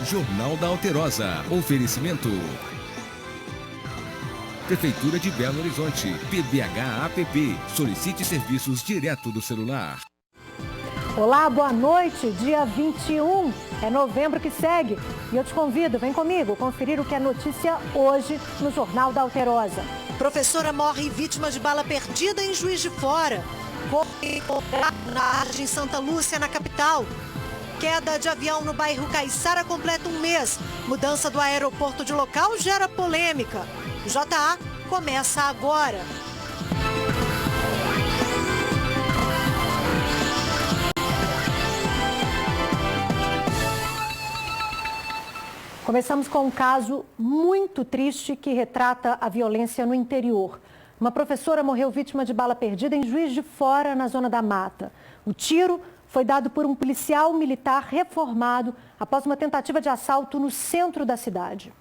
Jornal da Alterosa. Oferecimento. Prefeitura de Belo Horizonte. PBH-APP. Solicite serviços direto do celular. Olá, boa noite. Dia 21 é novembro que segue. E eu te convido, vem comigo, conferir o que é notícia hoje no Jornal da Alterosa. Professora morre vítima de bala perdida em Juiz de Fora. Foi encontrado na margem Santa Lúcia, na capital. Queda de avião no bairro Caiçara completa um mês. Mudança do aeroporto de local gera polêmica. O JA começa agora. Começamos com um caso muito triste que retrata a violência no interior. Uma professora morreu vítima de bala perdida em Juiz de Fora, na Zona da Mata. O tiro foi dado por um policial militar reformado após uma tentativa de assalto no centro da cidade.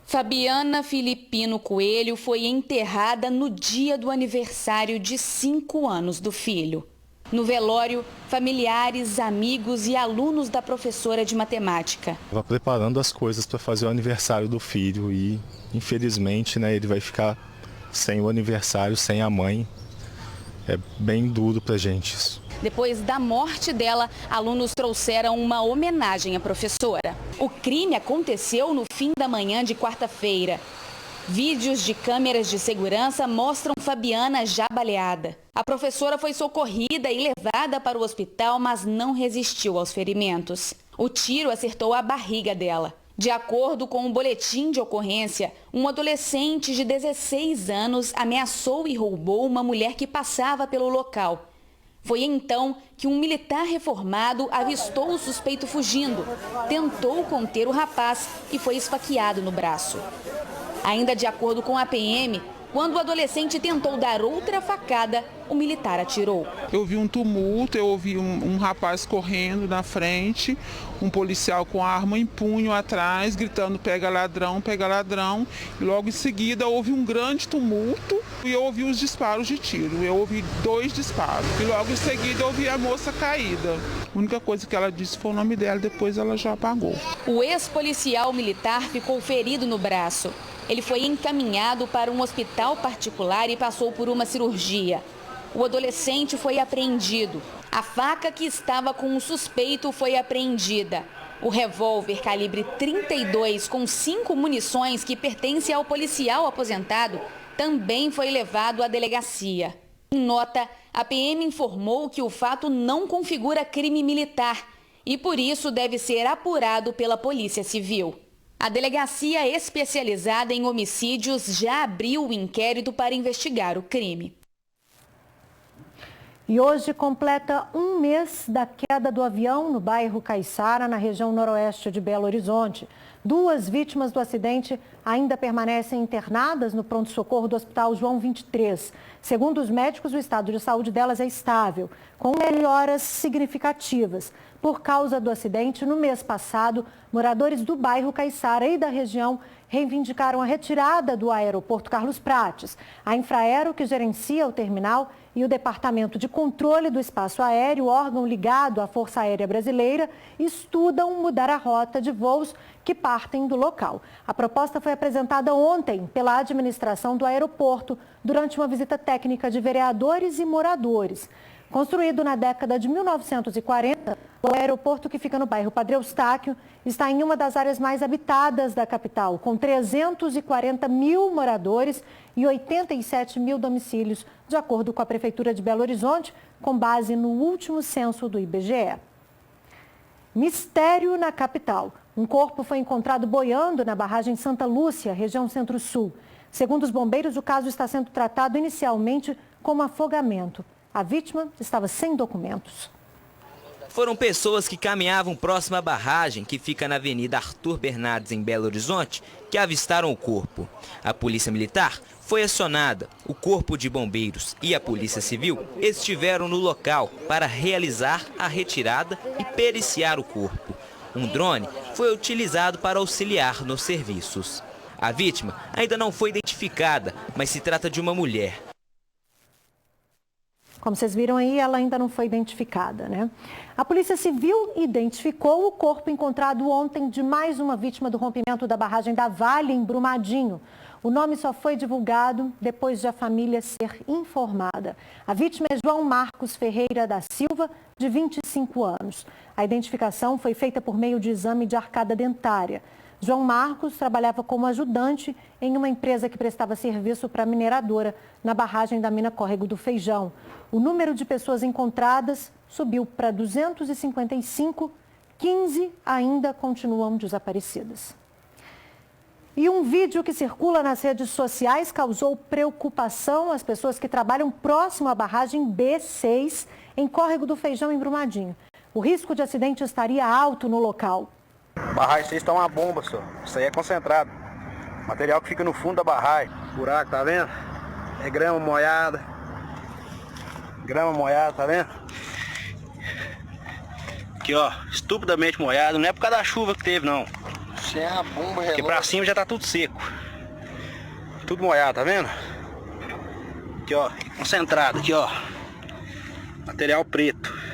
Fabiana Filipino Coelho foi enterrada no dia do aniversário de 5 anos do filho. No velório, familiares, amigos e alunos da professora de matemática. Estava preparando as coisas para fazer o aniversário do filho e, infelizmente, ele vai ficar sem o aniversário, sem a mãe. É bem duro para a gente isso. Depois da morte dela, alunos trouxeram uma homenagem à professora. O crime aconteceu no fim da manhã de quarta-feira. Vídeos de câmeras de segurança mostram Fabiana já baleada. A professora foi socorrida e levada para o hospital, mas não resistiu aos ferimentos. O tiro acertou a barriga dela. De acordo com o boletim de ocorrência, um adolescente de 16 anos ameaçou e roubou uma mulher que passava pelo local. Foi então que um militar reformado avistou o suspeito fugindo, tentou conter o rapaz e foi esfaqueado no braço. Ainda de acordo com a PM, quando o adolescente tentou dar outra facada, o militar atirou. Eu vi um tumulto, eu ouvi um rapaz correndo na frente, um policial com a arma em punho atrás, gritando pega ladrão, pega ladrão. E logo em seguida houve um grande tumulto e eu ouvi os disparos de tiro. Eu ouvi 2 disparos e logo em seguida eu ouvi a moça caída. A única coisa que ela disse foi o nome dela, depois ela já apagou. O ex-policial militar ficou ferido no braço. Ele foi encaminhado para um hospital particular e passou por uma cirurgia. O adolescente foi apreendido. A faca que estava com o suspeito foi apreendida. O revólver calibre 32 com 5 munições que pertence ao policial aposentado também foi levado à delegacia. Em nota, a PM informou que o fato não configura crime militar e por isso deve ser apurado pela Polícia Civil. A delegacia especializada em homicídios já abriu o inquérito para investigar o crime. E hoje completa um mês da queda do avião no bairro Caiçara, na região noroeste de Belo Horizonte. 2 vítimas do acidente ainda permanecem internadas no pronto-socorro do Hospital João 23. Segundo os médicos, o estado de saúde delas é estável, com melhoras significativas. Por causa do acidente, no mês passado, moradores do bairro Caiçara e da região reivindicaram a retirada do aeroporto Carlos Prates. A Infraero, que gerencia o terminal, e o Departamento de Controle do Espaço Aéreo, órgão ligado à Força Aérea Brasileira, estudam mudar a rota de voos que partem do local. A proposta foi apresentada ontem pela administração do aeroporto durante uma visita técnica de vereadores e moradores. Construído na década de 1940, o aeroporto, que fica no bairro Padre Eustáquio, está em uma das áreas mais habitadas da capital, com 340 mil moradores e 87 mil domicílios, de acordo com a Prefeitura de Belo Horizonte, com base no último censo do IBGE. Mistério na capital. Um corpo foi encontrado boiando na barragem Santa Lúcia, região Centro-Sul. Segundo os bombeiros, o caso está sendo tratado inicialmente como afogamento. A vítima estava sem documentos. Foram pessoas que caminhavam próximo à barragem, que fica na Avenida Arthur Bernardes, em Belo Horizonte, que avistaram o corpo. A Polícia Militar foi acionada. O Corpo de Bombeiros e a Polícia Civil estiveram no local para realizar a retirada e periciar o corpo. Um drone foi utilizado para auxiliar nos serviços. A vítima ainda não foi identificada, mas se trata de uma mulher. Como vocês viram aí, ela ainda não foi identificada, né? A Polícia Civil identificou o corpo encontrado ontem de mais uma vítima do rompimento da barragem da Vale, em Brumadinho. O nome só foi divulgado depois de a família ser informada. A vítima é João Marcos Ferreira da Silva, de 25 anos. A identificação foi feita por meio de exame de arcada dentária. João Marcos trabalhava como ajudante em uma empresa que prestava serviço para a mineradora na barragem da mina Córrego do Feijão. O número de pessoas encontradas subiu para 255, 15 ainda continuam desaparecidas. E um vídeo que circula nas redes sociais causou preocupação às pessoas que trabalham próximo à barragem B6, em Córrego do Feijão, em Brumadinho. O risco de acidente estaria alto no local. Barragem 6 está uma bomba, só. Isso aí é concentrado. Material que fica no fundo da barragem. Buraco, tá vendo? É grama molhada. Grama molhada, tá vendo? Aqui, ó, estupidamente molhado. Não é por causa da chuva que teve, não. Isso é uma bomba, relógio. Porque pra cima já tá tudo seco. Tudo molhado, tá vendo? Aqui, ó, concentrado, aqui, ó. Material preto.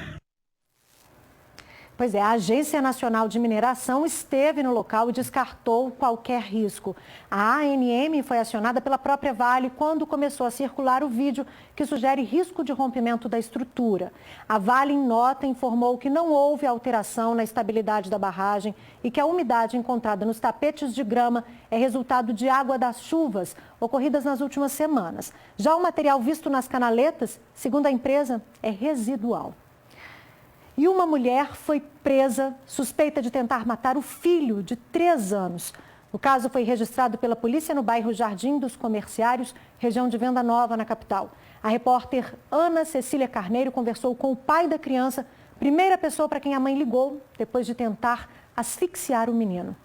Pois é, a Agência Nacional de Mineração esteve no local e descartou qualquer risco. A ANM foi acionada pela própria Vale quando começou a circular o vídeo que sugere risco de rompimento da estrutura. A Vale, em nota, informou que não houve alteração na estabilidade da barragem e que a umidade encontrada nos tapetes de grama é resultado de água das chuvas ocorridas nas últimas semanas. Já o material visto nas canaletas, segundo a empresa, é residual. E uma mulher foi presa suspeita de tentar matar o filho de 3 anos. O caso foi registrado pela polícia no bairro Jardim dos Comerciários, região de Venda Nova, na capital. A repórter Ana Cecília Carneiro conversou com o pai da criança, primeira pessoa para quem a mãe ligou, depois de tentar asfixiar o menino.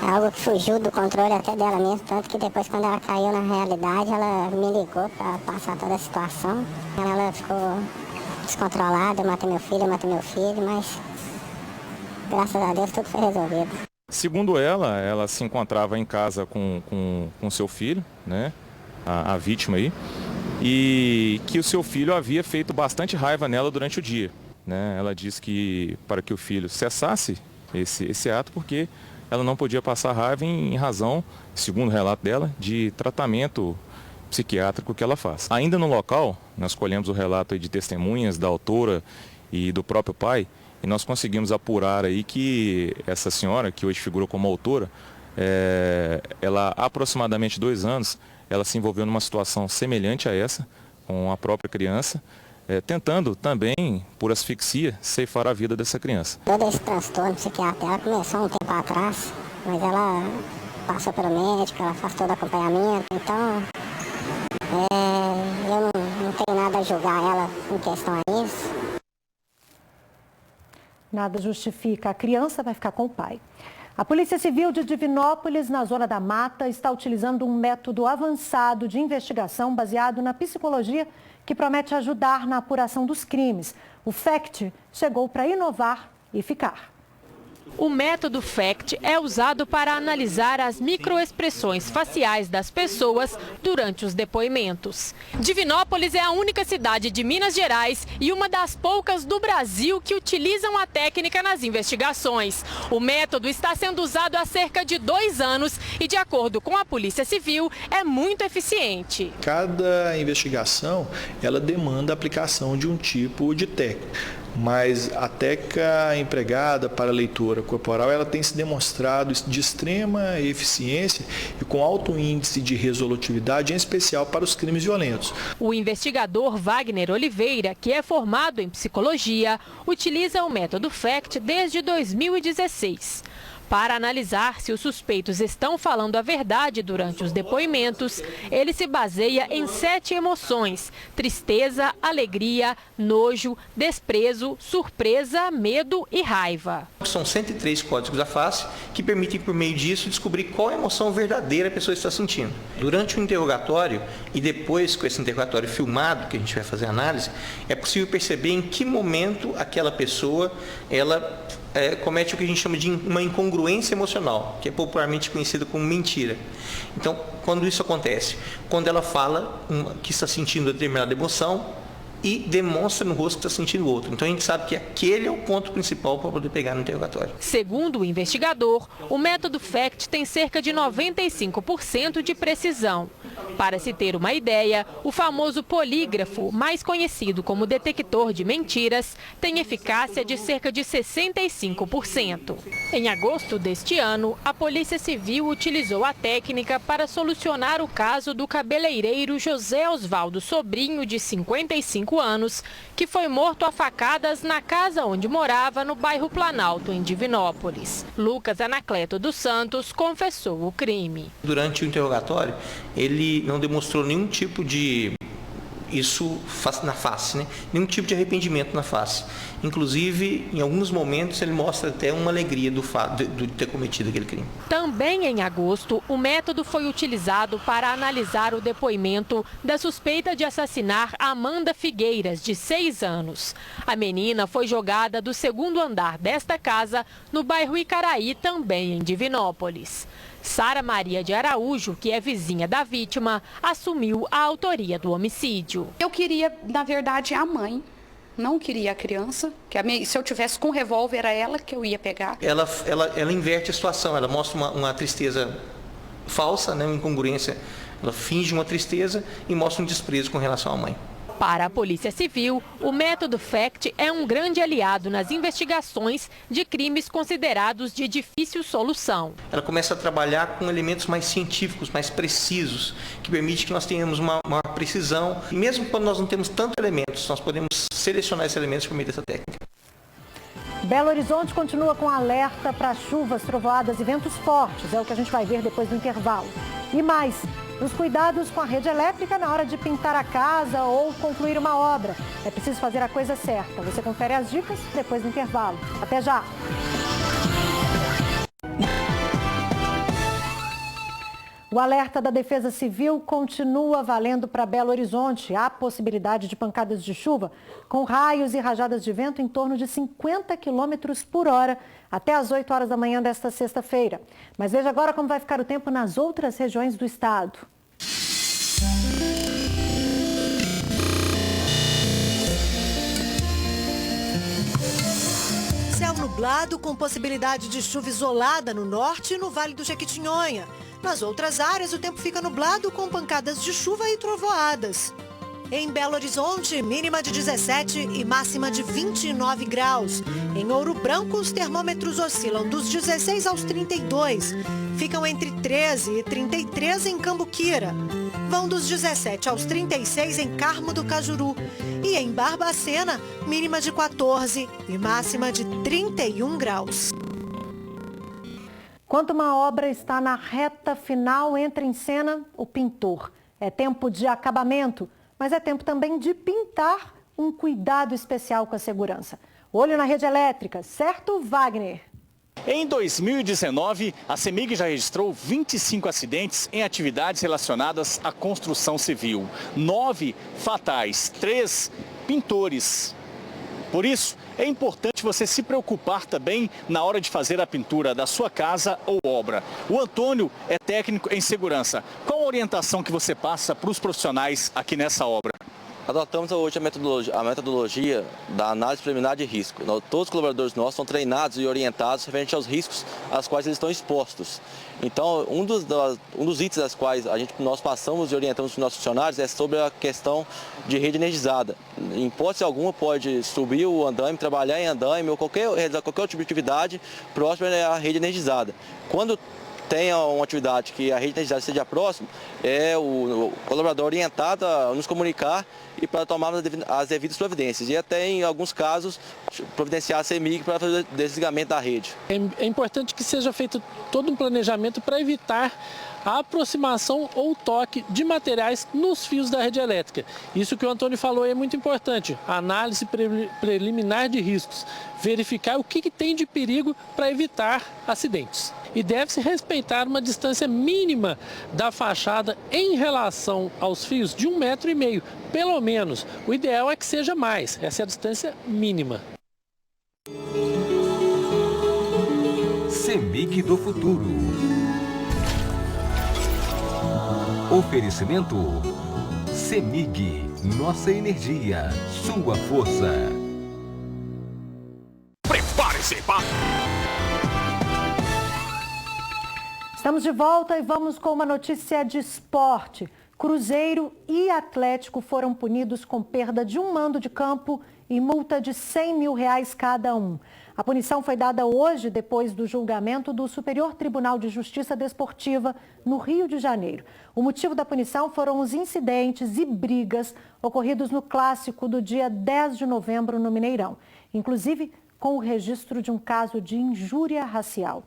É algo que fugiu do controle até dela mesmo, tanto que depois, quando ela caiu na realidade, ela me ligou para passar toda a situação. Ela ficou descontrolada, eu matei meu filho, mas graças a Deus tudo foi resolvido. Segundo ela se encontrava em casa com seu filho, né, a vítima aí, e que o seu filho havia feito bastante raiva nela durante o dia, né? Ela disse que para que o filho cessasse esse ato, porque ela não podia passar raiva em razão, segundo o relato dela, de tratamento psiquiátrico que ela faz. Ainda no local, nós colhemos o relato aí de testemunhas da autora e do próprio pai, e nós conseguimos apurar aí que essa senhora, que hoje figurou como autora, ela há aproximadamente 2 anos, ela se envolveu numa situação semelhante a essa, com a própria criança, tentando também, por asfixia, ceifar a vida dessa criança. Todo esse transtorno psiquiátrico ela começou um tempo atrás, mas ela passou pelo médico, ela faz todo acompanhamento, então eu não tenho nada a julgar ela em questão a isso. Nada justifica. A criança vai ficar com o pai. A Polícia Civil de Divinópolis, na Zona da Mata, está utilizando um método avançado de investigação baseado na psicologia que promete ajudar na apuração dos crimes. O FACT chegou para inovar e ficar. O método FACT é usado para analisar as microexpressões faciais das pessoas durante os depoimentos. Divinópolis é a única cidade de Minas Gerais e uma das poucas do Brasil que utilizam a técnica nas investigações. O método está sendo usado há cerca de 2 anos e, de acordo com a Polícia Civil, é muito eficiente. Cada investigação, ela demanda a aplicação de um tipo de técnica. Mas a técnica empregada para a leitura corporal, ela tem se demonstrado de extrema eficiência e com alto índice de resolutividade, em especial para os crimes violentos. O investigador Wagner Oliveira, que é formado em psicologia, utiliza o método FACT desde 2016. Para analisar se os suspeitos estão falando a verdade durante os depoimentos, ele se baseia em 7 emoções: tristeza, alegria, nojo, desprezo, surpresa, medo e raiva. São 103 códigos da face que permitem, por meio disso, descobrir qual emoção verdadeira a pessoa está sentindo. Durante o interrogatório e depois com esse interrogatório filmado, que a gente vai fazer a análise, é possível perceber em que momento aquela pessoa comete o que a gente chama de uma incongruência emocional, que é popularmente conhecida como mentira. Então, quando isso acontece? Quando ela fala que está sentindo determinada emoção e demonstra no rosto que está sentindo o outro. Então a gente sabe que aquele é o ponto principal para poder pegar no interrogatório. Segundo o investigador, o método FACT tem cerca de 95% de precisão. Para se ter uma ideia, o famoso polígrafo, mais conhecido como detector de mentiras, tem eficácia de cerca de 65%. Em agosto deste ano, a Polícia Civil utilizou a técnica para solucionar o caso do cabeleireiro José Osvaldo Sobrinho, de 55 anos, que foi morto a facadas na casa onde morava, no bairro Planalto, em Divinópolis. Lucas Anacleto dos Santos confessou o crime. Durante o interrogatório, ele não demonstrou nenhum tipo de na face, né? Nenhum tipo de arrependimento na face. Inclusive, em alguns momentos, ele mostra até uma alegria do fato de ter cometido aquele crime. Também em agosto, o método foi utilizado para analisar o depoimento da suspeita de assassinar Amanda Figueiras, de 6 anos. A menina foi jogada do 2º andar desta casa, no bairro Icaraí, também em Divinópolis. Sara Maria de Araújo, que é vizinha da vítima, assumiu a autoria do homicídio. Eu queria, na verdade, a mãe. Não queria a criança, se eu tivesse com revólver, era ela que eu ia pegar. Ela inverte a situação, ela mostra uma tristeza falsa, né, uma incongruência. Ela finge uma tristeza e mostra um desprezo com relação à mãe. Para a Polícia Civil, o método FACT é um grande aliado nas investigações de crimes considerados de difícil solução. Ela começa a trabalhar com elementos mais científicos, mais precisos, que permite que nós tenhamos uma precisão. E mesmo quando nós não temos tantos elementos, nós podemos selecionar esses elementos por meio dessa técnica. Belo Horizonte continua com alerta para chuvas, trovoadas e ventos fortes. É o que a gente vai ver depois do intervalo. E mais, os cuidados com a rede elétrica na hora de pintar a casa ou concluir uma obra. É preciso fazer a coisa certa. Você confere as dicas depois do intervalo. Até já! O alerta da Defesa Civil continua valendo para Belo Horizonte. Há possibilidade de pancadas de chuva com raios e rajadas de vento em torno de 50 km por hora até às 8 horas da manhã desta sexta-feira. Mas veja agora como vai ficar o tempo nas outras regiões do estado. Céu nublado com possibilidade de chuva isolada no norte e no Vale do Jequitinhonha. Nas outras áreas, o tempo fica nublado com pancadas de chuva e trovoadas. Em Belo Horizonte, mínima de 17 e máxima de 29 graus. Em Ouro Branco, os termômetros oscilam dos 16 aos 32. Ficam entre 13 e 33 em Cambuquira. Vão dos 17 aos 36 em Carmo do Cajuru. E em Barbacena, mínima de 14 e máxima de 31 graus. Quando uma obra está na reta final, entra em cena o pintor. É tempo de acabamento, mas é tempo também de pintar, um cuidado especial com a segurança. Olho na rede elétrica, certo, Wagner? Em 2019, a CEMIG já registrou 25 acidentes em atividades relacionadas à construção civil. 9 fatais, 3 pintores. Por isso, é importante você se preocupar também na hora de fazer a pintura da sua casa ou obra. O Antônio é técnico em segurança. Qual a orientação que você passa para os profissionais aqui nessa obra? Adotamos hoje a metodologia da análise preliminar de risco. Todos os colaboradores nossos são treinados e orientados referente aos riscos aos quais eles estão expostos. Então, um dos itens das quais nós passamos e orientamos os nossos funcionários é sobre a questão de rede energizada. Em hipótese alguma, pode subir o andaime, trabalhar em andaime ou realizar qualquer tipo de atividade próxima à rede energizada. Quando tenha uma atividade que a rede energizada seja próxima, é o colaborador orientado a nos comunicar e para tomar as devidas providências. E até em alguns casos, providenciar a CEMIG para fazer o desligamento da rede. É importante que seja feito todo um planejamento para evitar a aproximação ou toque de materiais nos fios da rede elétrica. Isso que o Antônio falou é muito importante. A análise preliminar de riscos. Verificar o que tem de perigo para evitar acidentes. E deve-se respeitar uma distância mínima da fachada em relação aos fios de 1,5 m, pelo menos. O ideal é que seja mais. Essa é a distância mínima. CEMIG do Futuro. Oferecimento CEMIG. Nossa energia, sua força. Prepare-se, pá! Estamos de volta e vamos com uma notícia de esporte. Cruzeiro e Atlético foram punidos com perda de um mando de campo e multa de R$100 mil cada um. A punição foi dada hoje, depois do julgamento do Superior Tribunal de Justiça Desportiva, no Rio de Janeiro. O motivo da punição foram os incidentes e brigas ocorridos no clássico do dia 10 de novembro no Mineirão, inclusive com o registro de um caso de injúria racial.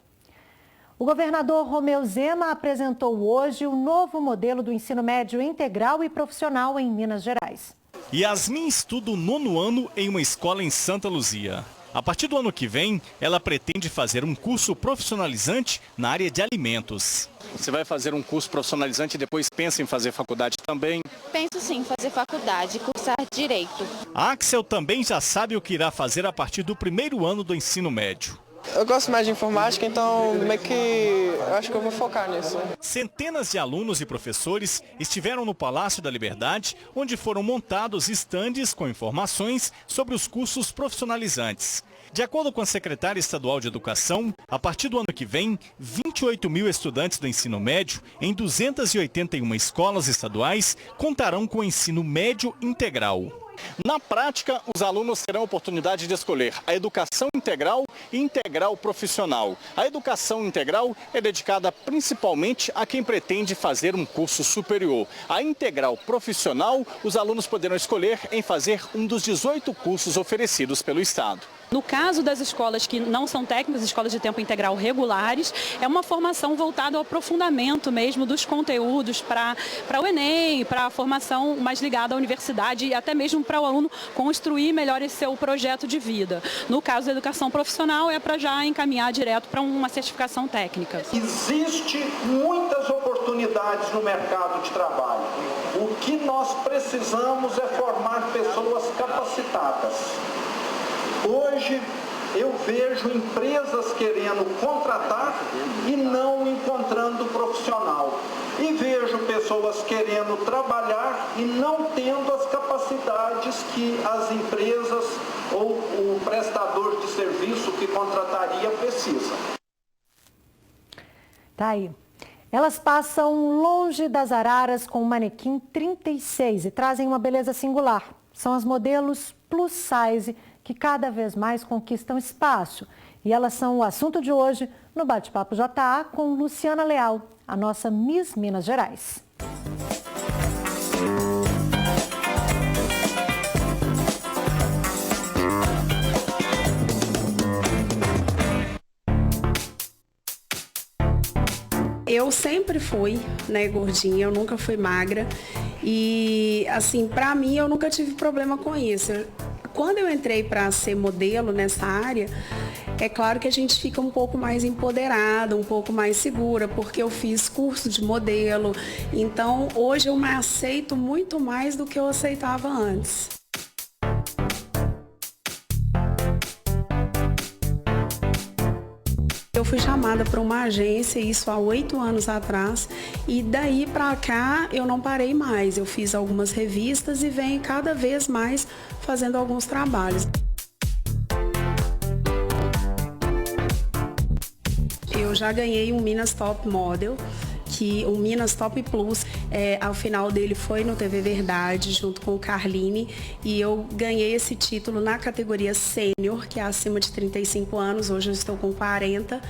O governador Romeu Zema apresentou hoje o novo modelo do ensino médio integral e profissional em Minas Gerais. Yasmin estuda o 9º ano em uma escola em Santa Luzia. A partir do ano que vem, ela pretende fazer um curso profissionalizante na área de alimentos. Você vai fazer um curso profissionalizante e depois pensa em fazer faculdade também? Penso sim em fazer faculdade, cursar Direito. A Axel também já sabe o que irá fazer a partir do 1º ano do ensino médio. Eu gosto mais de informática, então meio que eu acho que eu vou focar nisso. Centenas de alunos e professores estiveram no Palácio da Liberdade, onde foram montados estandes com informações sobre os cursos profissionalizantes. De acordo com a secretária estadual de Educação, a partir do ano que vem, 28 mil estudantes do ensino médio em 281 escolas estaduais contarão com o ensino médio integral. Na prática, os alunos terão a oportunidade de escolher a educação integral e integral profissional. A educação integral é dedicada principalmente a quem pretende fazer um curso superior. A integral profissional, os alunos poderão escolher em fazer um dos 18 cursos oferecidos pelo Estado. No caso das escolas que não são técnicas, escolas de tempo integral regulares, é uma formação voltada ao aprofundamento mesmo dos conteúdos para o Enem, para a formação mais ligada à universidade e até mesmo para o aluno construir melhor esse seu projeto de vida. No caso da educação profissional, é para já encaminhar direto para uma certificação técnica. Existem muitas oportunidades no mercado de trabalho. O que nós precisamos é formar pessoas capacitadas. Hoje eu vejo empresas querendo contratar e não encontrando profissional. E vejo pessoas querendo trabalhar e não tendo as capacidades que as empresas ou o prestador de serviço que contrataria precisa. Tá aí. Elas passam longe das araras com o manequim 36 e trazem uma beleza singular. São as modelos plus size que cada vez mais conquistam espaço. E elas são o assunto de hoje no Bate-Papo JA com Luciana Leal, a nossa Miss Minas Gerais. Eu sempre fui, gordinha, eu nunca fui magra. E, assim, pra mim, eu nunca tive problema com isso. Quando eu entrei para ser modelo nessa área, é claro que a gente fica um pouco mais empoderada, um pouco mais segura, porque eu fiz curso de modelo. Então, hoje eu me aceito muito mais do que eu aceitava antes. Eu fui chamada para uma agência, isso há 8 anos atrás, e daí para cá eu não parei mais. Eu fiz algumas revistas e venho cada vez mais fazendo alguns trabalhos. Eu já ganhei um Minas Top Model, o Minas Top Plus, ao final dele foi no TV Verdade, junto com o Carline, e eu ganhei esse título na categoria Sênior, que é acima de 35 anos, hoje eu estou com 40.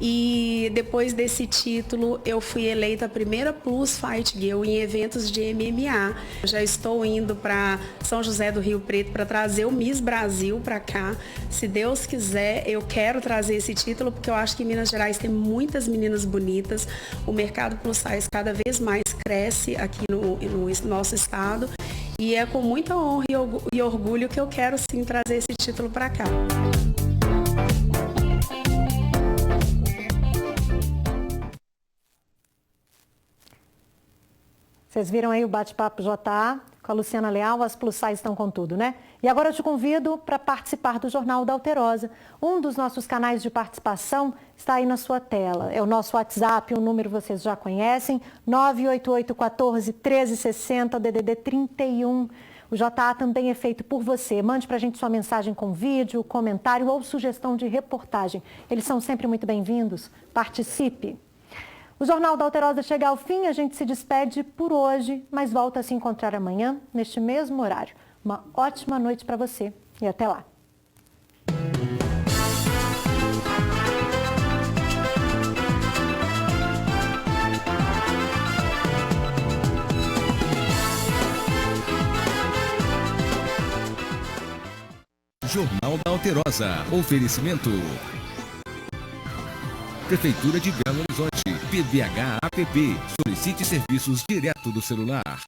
E depois desse título, eu fui eleita a primeira Plus Fight Girl em eventos de MMA. Eu já estou indo para São José do Rio Preto para trazer o Miss Brasil para cá. Se Deus quiser, eu quero trazer esse título, porque eu acho que em Minas Gerais tem muitas meninas bonitas. O mercado plus size cada vez mais cresce aqui no nosso estado. E é com muita honra e orgulho que eu quero sim trazer esse título para cá. Vocês viram aí o Bate-Papo JA Com a Luciana Leal, as plus size estão com tudo, né? E agora eu te convido para participar do Jornal da Alterosa. Um dos nossos canais de participação está aí na sua tela. É o nosso WhatsApp, o número vocês já conhecem, 98814-1360, DDD 31. O JA também é feito por você. Mande para a gente sua mensagem com vídeo, comentário ou sugestão de reportagem. Eles são sempre muito bem-vindos. Participe! O Jornal da Alterosa chega ao fim, a gente se despede por hoje, mas volta a se encontrar amanhã, neste mesmo horário. Uma ótima noite para você e até lá. Jornal da Alterosa. Oferecimento. Prefeitura de Belo Horizonte. PBH-APP. Solicite serviços direto do celular.